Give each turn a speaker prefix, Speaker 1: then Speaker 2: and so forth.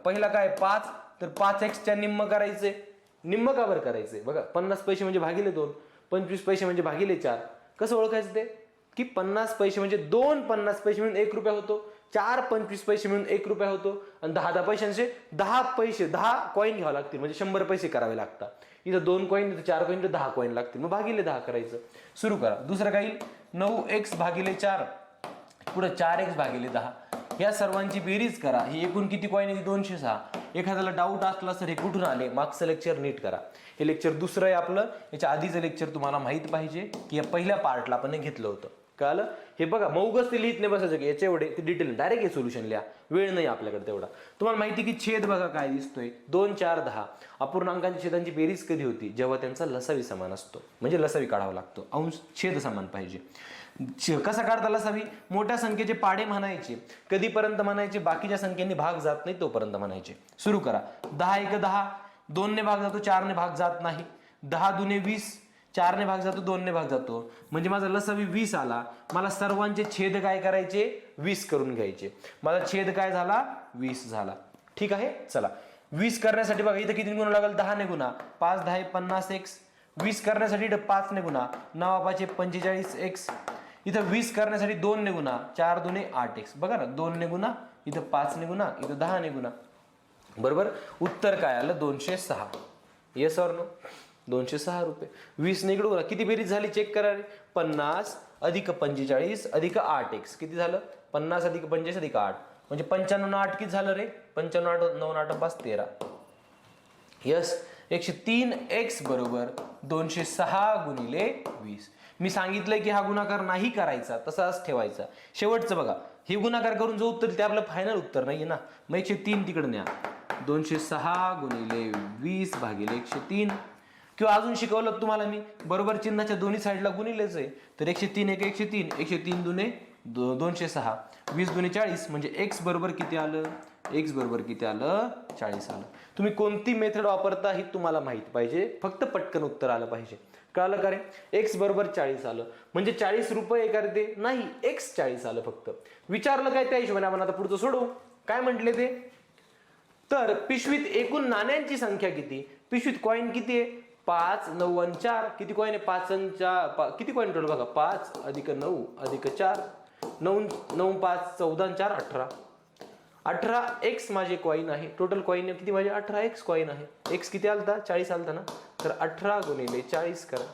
Speaker 1: पहिला काय 5, तर 5x निम्म करायचे. निम्म का बरं करायचे बघा, 50 पैसे म्हणजे भागिले 2, 25 पैसे म्हणजे भागिले 4. कसं ओळखायचं ते की 50 पैसे म्हणजे 2 50 पैसे मिळून 1 रुपया होतो, 4 25 पैसे मिळून 1 रुपया होतो, आणि 10 पैशांचे 10 कॉईन घ्यावे लागतील, म्हणजे 100 पैसे करावे लागतात. इथं 2 कॉईन, इथं 4 कॉईन, 10 कॉईन लागतील, मग भागिले 10 करायचं. सुरू करा. दुसरं काही 9x भागिले 4, पुढे 4x भागिले 10. या सर्वांची बेरीज करा. ही एकूण किती कॉईन आहे? 206. एखाद्याला डाऊट असला सर हे कुठून आले, मागचं लेक्चर नीट करा. हे लेक्चर दुसरं आहे आपलं. याच्या आधीचं लेक्चर तुम्हाला माहित पाहिजे की या पहिल्या पार्टला आपण घेतलं होतं. कळलं? हे बघा, मौगच ते लिहित नाही बसायचं की याच्या एवढे ते डिटेल, डायरेक्ट हे सोल्युशन लिहा. वेळ नाही आपल्याकडे तेवढा. तुम्हाला माहिती की छेद बघा काय दिसतोय, 2 4 10. अपूर्णांकांच्या छेदांची बेरीज कधी होती? जेव्हा त्यांचा लसावी समान असतो, म्हणजे लसावी काढावा लागतो. अंश छेद समान पाहिजे. कसा काढता लसावी? मोठ्या संख्येचे पाडे म्हणायचे. कधीपर्यंत म्हणायचे? बाकीच्या संख्येने भाग जात नाही तोपर्यंत म्हणायचे. सुरू करा. 10 1 10, 2 ने भाग जातो, 4 ने भाग जात नाही. 10 2 20, 4 ने भाग जातो, 2 ने भाग जातो, म्हणजे माझा लसावी 20 आला. मला सर्वांचे छेद काय करायचे? 20 करून घ्यायचे. माझा छेद काय झाला? 20 झाला. ठीक आहे. चला, 20 करण्यासाठी बघा इथं किती गुणा लागेल? 10 ने गुणा. 5 10 50x. 20 करण्यासाठी इथं 5 ने गुणा. 9 5 45x. इथं 20 करण्यासाठी 2 ने गुणा. 4 2 8x. बघा ना, 2 ने गुणा, इथं 5 ने गुणा, इथं 10 ने गुणा. बरोबर. उत्तर काय आलं? 206. Yes or no? 206 रुपये. 20 ने इकडे गुणा. किती बेरीज झाली चेक करा रे. 50 अधिक 45 अधिक 8x. किती झालं? 50 अधिक 45 अधिक 8, म्हणजे 95 ने 8 किती झालं रे? 95 9 8 5 13. यस. 103x बरोबर 206 गुणिले 20. मी सांगितलंय की हा गुणाकार नाही करायचा, तसाच ठेवायचा. शेवटचं बघा, हे गुणाकार करून जो उत्तर ते आपलं फायनल उत्तर नाहीये ना, मग 103 तिकडे न्या. 206 गुणिले 20 भागिले 103. किंवा अजून शिकवलं तुम्हाला मी, बरोबर चिन्हाच्या दोन्ही साईडला गुणिलेच आहे. तर 103 1 103, 103 दुने 206, 20 दुने 40, म्हणजे x बरोबर किती आलं? x बरोबर किती आलं? 40 आलं. तुम्ही कोणती मेथड वापरता हे तुम्हाला माहित पाहिजे, फक्त पटकन उत्तर आलं पाहिजे. कळलं का रे? x बरोबर 40 आलं, म्हणजे 40 रुपये करते नाही, x 40 आलं. फक्त विचारलं काय त्या हिशोबाने आपण आता पुढचं सोडवू. काय म्हटले ते? तर पिशवीत एकूण नाण्यांची संख्या किती? पिशवीत कॉईन किती आहे? 5 9 आणि 4. किती कॉईन आहे? 5 आणि 4. किती कॉईन टोटल बघा? 5 अधिक 9 अधिक 4, 9 9 5 14 आणि 4 18. 18x माझे कॉईन आहे. टोटल कॉईन किती माझे? 18x कॉईन आहे. x किती आलता? 40 आलता ना, तर 18 गुणिले 40 करा.